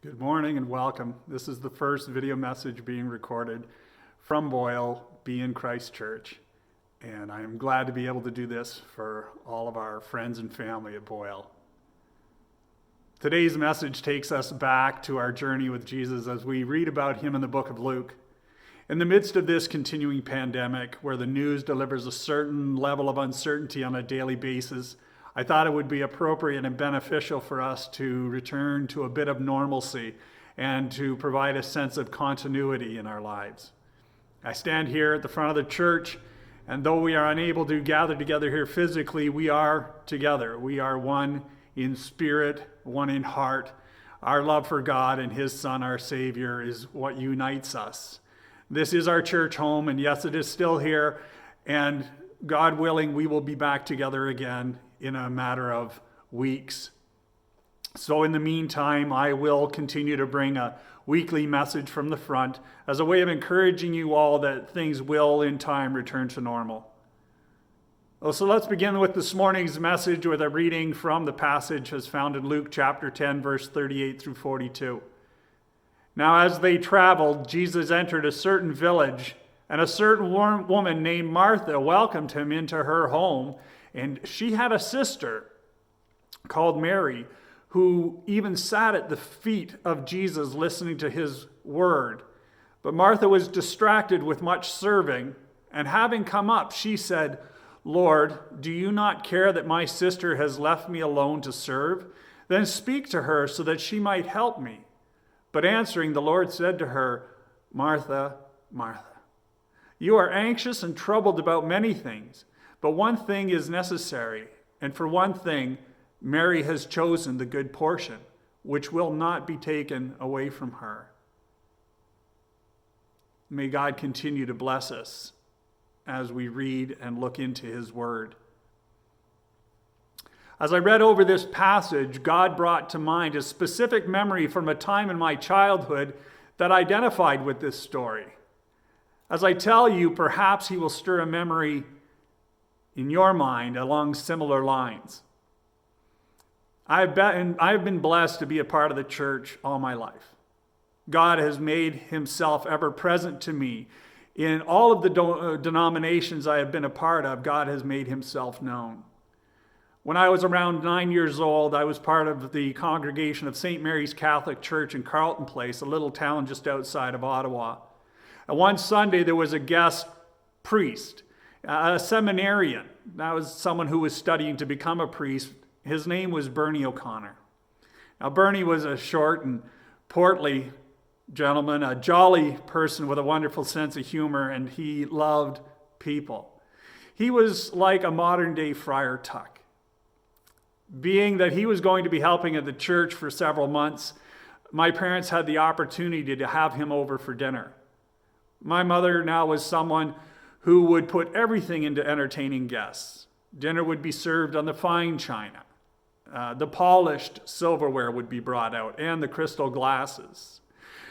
Good morning and welcome. This is the first video message being recorded from Boyle, Be in Christ Church. And I am glad to be able to do this for all of our friends and family at Boyle. Today's message takes us back to our journey with Jesus as we read about him in the book of Luke. In the midst of this continuing pandemic, where the news delivers a certain level of uncertainty on a daily basis, I thought it would be appropriate and beneficial for us to return to a bit of normalcy and to provide a sense of continuity in our lives. I stand here at the front of the church, and though we are unable to gather together here physically, we are together. We are one in spirit, one in heart. Our love for God and his Son, our Savior, is what unites us. This is our church home, and yes, it is still here, and God willing, we will be back together again in a matter of weeks. So in the meantime, I will continue to bring a weekly message from the front as a way of encouraging you all that things will in time return to normal. So let's begin with this morning's message with a reading from the passage as found in Luke chapter 10, verse 38 through 42. Now as they traveled, Jesus entered a certain village, and a certain woman named Martha welcomed him into her home. And she had a sister called Mary, who even sat at the feet of Jesus listening to his word. But Martha was distracted with much serving, and having come up, she said, "Lord, do you not care that my sister has left me alone to serve? Then speak to her so that she might help me." But answering, the Lord said to her, "Martha, Martha, you are anxious and troubled about many things. But one thing is necessary, and for one thing, Mary has chosen the good portion, which will not be taken away from her." May God continue to bless us as we read and look into his word. As I read over this passage, God brought to mind a specific memory from a time in my childhood that identified with this story. As I tell you, perhaps he will stir a memory in your mind along similar lines. I've been blessed to be a part of the church all my life. God has made himself ever present to me. In all of the denominations I have been a part of, God has made himself known. When I was around 9 years old, I was part of the congregation of St. Mary's Catholic Church in Carleton Place, a little town just outside of Ottawa. And one Sunday, there was a guest priest, a seminarian. That was someone who was studying to become a priest. His name was Bernie O'Connor. Now, Bernie was a short and portly gentleman, a jolly person with a wonderful sense of humor, and he loved people. He was like a modern-day Friar Tuck. Being that he was going to be helping at the church for several months, my parents had the opportunity to have him over for dinner. My mother now was someone who would put everything into entertaining guests. Dinner would be served on the fine china. The polished silverware would be brought out, and the crystal glasses.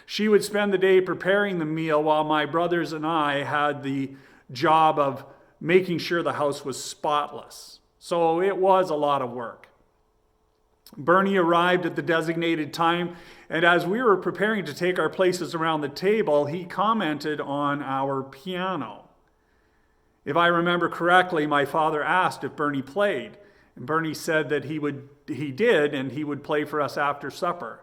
She would spend the day preparing the meal while my brothers and I had the job of making sure the house was spotless. So it was a lot of work. Bernie arrived at the designated time, and as we were preparing to take our places around the table, he commented on our piano. If I remember correctly, my father asked if Bernie played, and Bernie said that he did, and he would play for us after supper.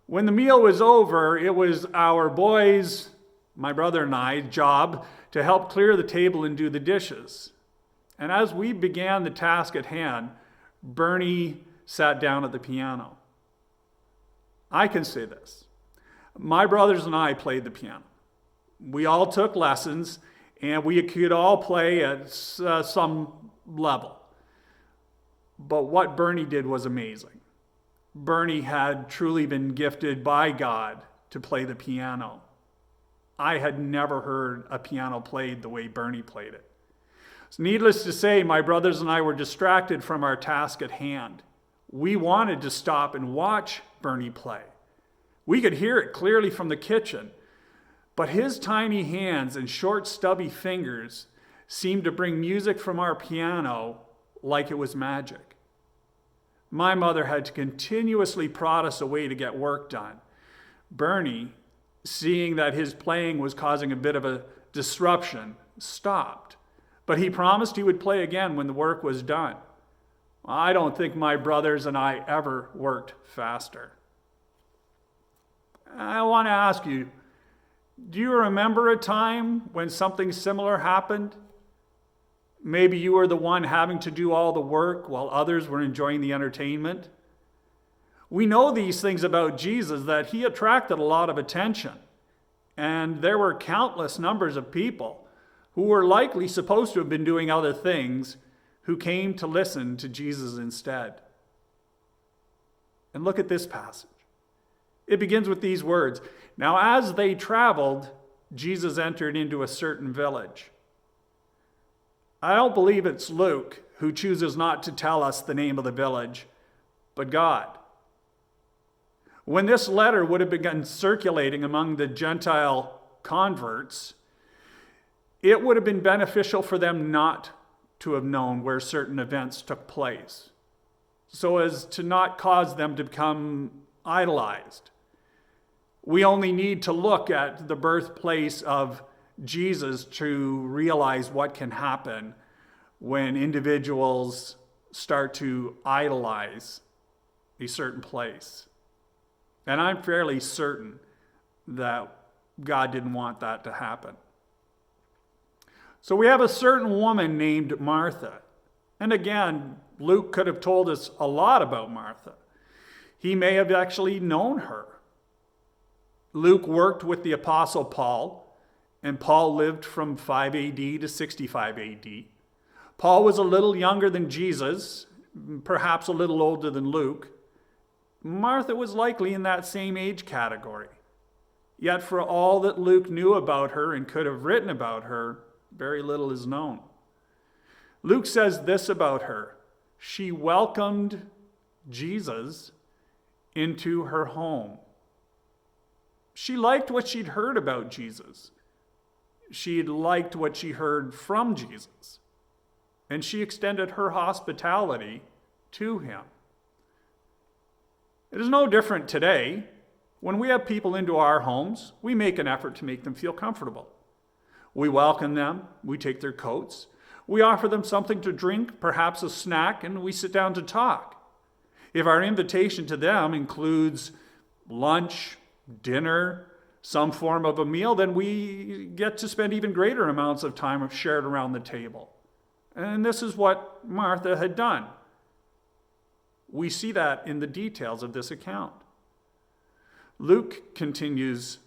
When the meal was over, it was our boys, my brother and I, job to help clear the table and do the dishes. And as we began the task at hand, Bernie sat down at the piano. I can say this. My brothers and I played the piano. We all took lessons, and we could all play at some level. But what Bernie did was amazing. Bernie had truly been gifted by God to play the piano. I had never heard a piano played the way Bernie played it. So needless to say, my brothers and I were distracted from our task at hand. We wanted to stop and watch Bernie play. We could hear it clearly from the kitchen. But his tiny hands and short, stubby fingers seemed to bring music from our piano like it was magic. My mother had to continuously prod us away to get work done. Bernie, seeing that his playing was causing a bit of a disruption, stopped. But he promised he would play again when the work was done. I don't think my brothers and I ever worked faster. I want to ask you, do you remember a time when something similar happened? Maybe you were the one having to do all the work while others were enjoying the entertainment. We know these things about Jesus, that he attracted a lot of attention. And there were countless numbers of people who were likely supposed to have been doing other things who came to listen to Jesus instead. And look at this passage. It begins with these words. Now, as they traveled, Jesus entered into a certain village. I don't believe it's Luke who chooses not to tell us the name of the village, but God. When this letter would have begun circulating among the Gentile converts, it would have been beneficial for them not to have known where certain events took place, so as to not cause them to become idolized. We only need to look at the birthplace of Jesus to realize what can happen when individuals start to idolize a certain place. And I'm fairly certain that God didn't want that to happen. So we have a certain woman named Martha. And again, Luke could have told us a lot about Martha. He may have actually known her. Luke worked with the Apostle Paul, and Paul lived from 5 AD to 65 AD. Paul was a little younger than Jesus, perhaps a little older than Luke. Martha was likely in that same age category. Yet for all that Luke knew about her and could have written about her, very little is known. Luke says this about her. She welcomed Jesus into her home. She liked what she'd heard about Jesus. She liked what she heard from Jesus. And she extended her hospitality to him. It is no different today. When we have people into our homes, we make an effort to make them feel comfortable. We welcome them, we take their coats, we offer them something to drink, perhaps a snack, and we sit down to talk. If our invitation to them includes lunch, dinner, some form of a meal, then we get to spend even greater amounts of time shared around the table. And this is what Martha had done. We see that in the details of this account. Luke continues,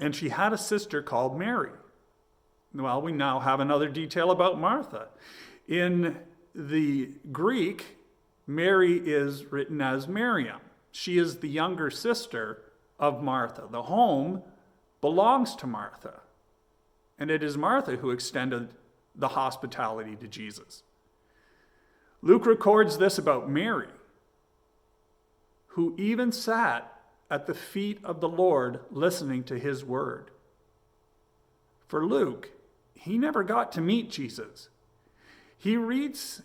and she had a sister called Mary. Well, we now have another detail about Martha. In the Greek, Mary is written as Miriam. She is the younger sister of Martha. The home belongs to Martha. And it is Martha who extended the hospitality to Jesus. Luke records this about Mary, who even sat at the feet of the Lord listening to his word. For Luke, he never got to meet Jesus. He writes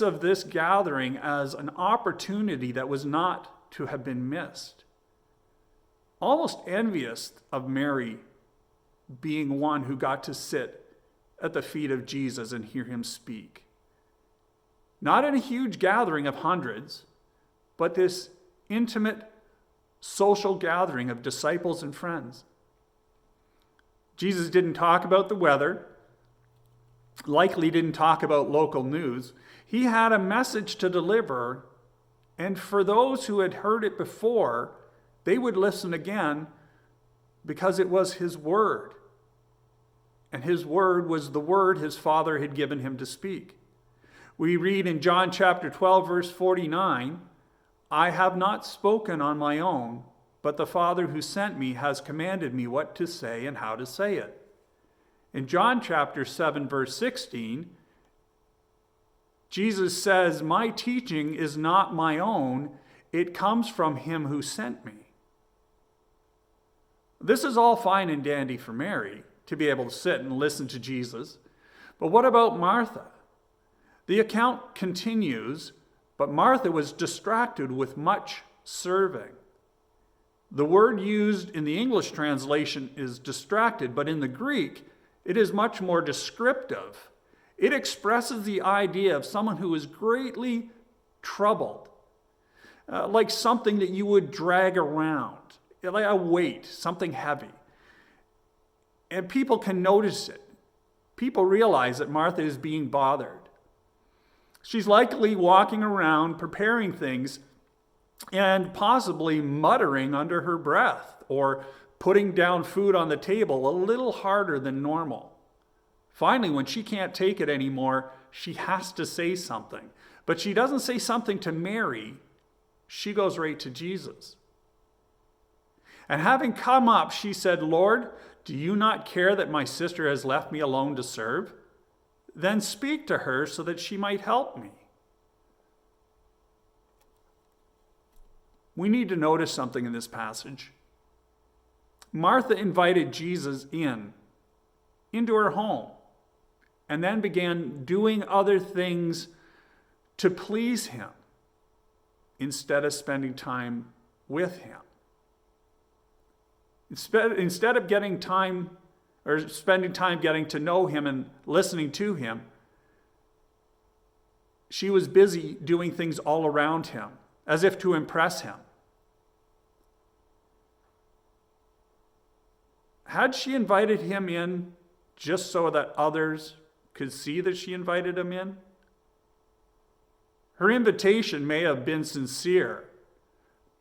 of this gathering as an opportunity that was not to have been missed. Almost envious of Mary being one who got to sit at the feet of Jesus and hear him speak. Not in a huge gathering of hundreds, but this intimate social gathering of disciples and friends. Jesus didn't talk about the weather, likely didn't talk about local news. He had a message to deliver, and for those who had heard it before, they would listen again because it was his word. And his word was the word his Father had given him to speak. We read in John chapter 12, verse 49, I have not spoken on my own, but the Father who sent me has commanded me what to say and how to say it. In John chapter 7, verse 16, Jesus says, my teaching is not my own, it comes from him who sent me. This is all fine and dandy for Mary, to be able to sit and listen to Jesus. But what about Martha? The account continues, but Martha was distracted with much serving. The word used in the English translation is distracted, but in the Greek, it is much more descriptive. It expresses the idea of someone who is greatly troubled, like something that you would drag around, like a weight, something heavy. And people can notice it. People realize that Martha is being bothered. She's likely walking around preparing things and possibly muttering under her breath or putting down food on the table a little harder than normal. Finally, when she can't take it anymore, she has to say something. But she doesn't say something to Mary. She goes right to Jesus. And having come up, she said, "Lord, do you not care that my sister has left me alone to serve? Then speak to her so that she might help me." We need to notice something in this passage. Martha invited Jesus into her home, and then began doing other things to please him instead of spending time with him. Instead of getting time or spending time getting to know him and listening to him, she was busy doing things all around him, as if to impress him. Had she invited him in just so that others could see that she invited him in? Her invitation may have been sincere,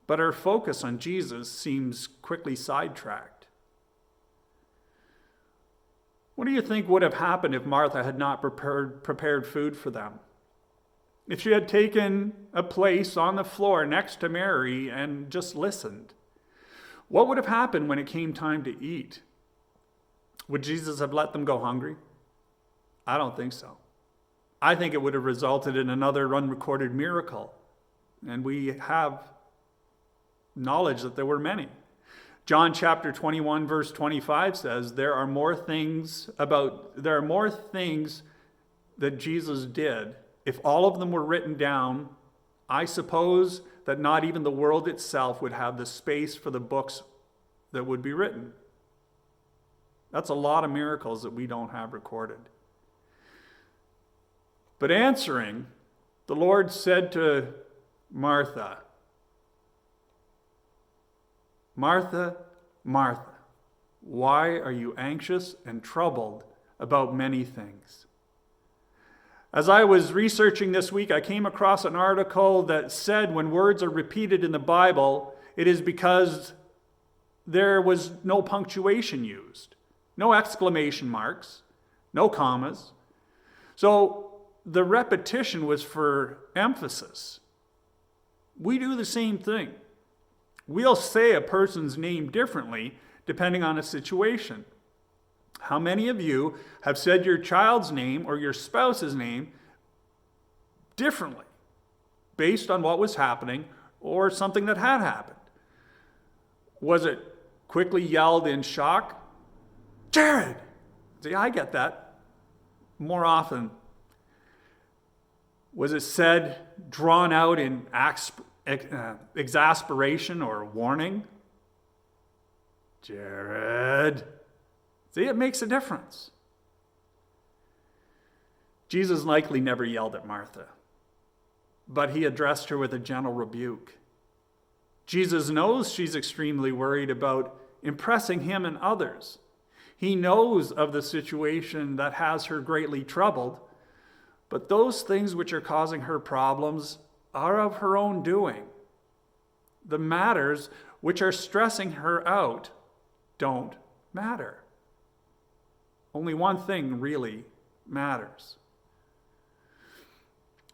but her focus on Jesus seems quickly sidetracked. What do you think would have happened if Martha had not prepared food for them? If she had taken a place on the floor next to Mary and just listened? What would have happened when it came time to eat? Would Jesus have let them go hungry? I don't think so. I think it would have resulted in another unrecorded miracle. And we have knowledge that there were many. John chapter 21 verse 25 says there are more things that Jesus did. If all of them were written down, I suppose that not even the world itself would have the space for the books that would be written. That's a lot of miracles that we don't have recorded. But answering, the Lord said to Martha, "Martha, Martha, why are you anxious and troubled about many things?" As I was researching this week, I came across an article that said when words are repeated in the Bible, it is because there was no punctuation used, no exclamation marks, no commas. So the repetition was for emphasis. We do the same thing. We'll say a person's name differently depending on a situation. How many of you have said your child's name or your spouse's name differently based on what was happening or something that had happened? Was it quickly yelled in shock? "Jared!" See, I get that more often. Was it said drawn out in exasperation or warning? "Jared!" See, it makes a difference. Jesus likely never yelled at Martha, but he addressed her with a gentle rebuke. Jesus knows she's extremely worried about impressing him and others. He knows of the situation that has her greatly troubled, but those things which are causing her problems are of her own doing. The matters which are stressing her out don't matter. Only one thing really matters.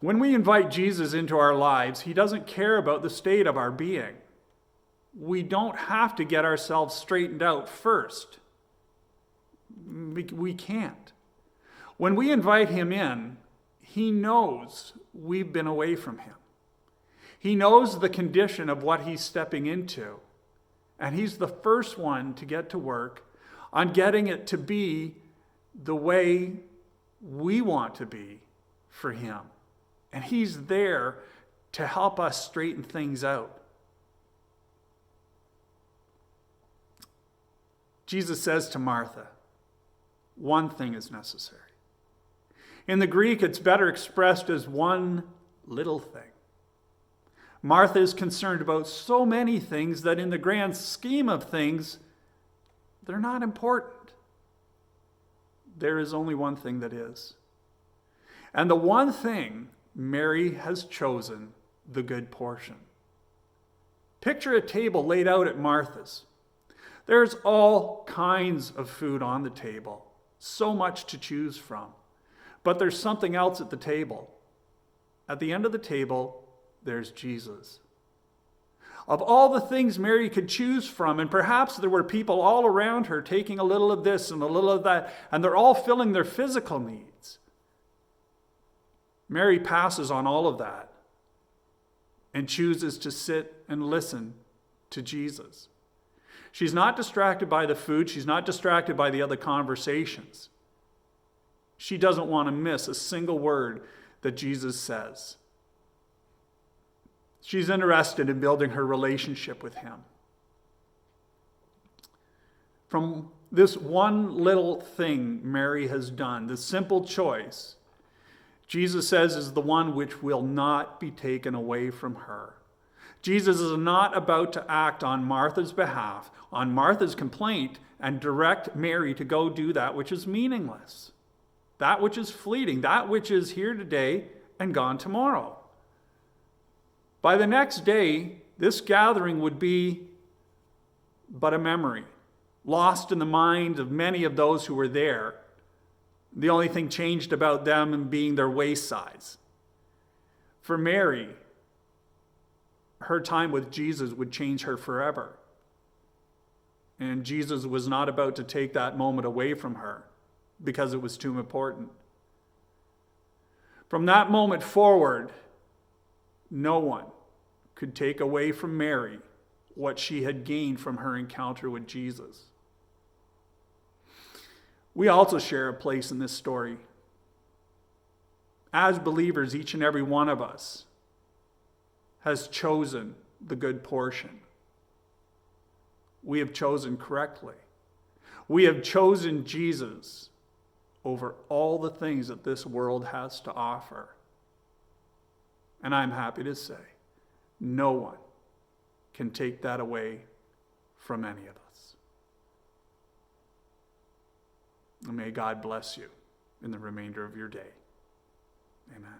When we invite Jesus into our lives, he doesn't care about the state of our being. We don't have to get ourselves straightened out first. We can't. When we invite him in, he knows we've been away from him. He knows the condition of what he's stepping into. And he's the first one to get to work on getting it to be the way we want to be for him. And he's there to help us straighten things out. Jesus says to Martha, one thing is necessary. In the Greek, it's better expressed as one little thing. Martha is concerned about so many things that in the grand scheme of things, they're not important. There is only one thing that is. And the one thing, Mary has chosen the good portion. Picture a table laid out at Martha's. There's all kinds of food on the table, so much to choose from. But there's something else at the table. At the end of the table, there's Jesus. Of all the things Mary could choose from, and perhaps there were people all around her taking a little of this and a little of that, and they're all filling their physical needs. Mary passes on all of that and chooses to sit and listen to Jesus. She's not distracted by the food. She's not distracted by the other conversations. She doesn't want to miss a single word that Jesus says. She's interested in building her relationship with him. From this one little thing Mary has done, the simple choice, Jesus says is the one which will not be taken away from her. Jesus is not about to act on Martha's behalf, on Martha's complaint, and direct Mary to go do that which is meaningless, that which is fleeting, that which is here today and gone tomorrow. By the next day, this gathering would be but a memory, lost in the minds of many of those who were there. The only thing changed about them being their waist size. For Mary, her time with Jesus would change her forever. And Jesus was not about to take that moment away from her because it was too important. From that moment forward, no one could take away from Mary what she had gained from her encounter with Jesus. We also share a place in this story. As believers, each and every one of us has chosen the good portion. We have chosen correctly. We have chosen Jesus over all the things that this world has to offer. And I'm happy to say, no one can take that away from any of us. And may God bless you in the remainder of your day. Amen.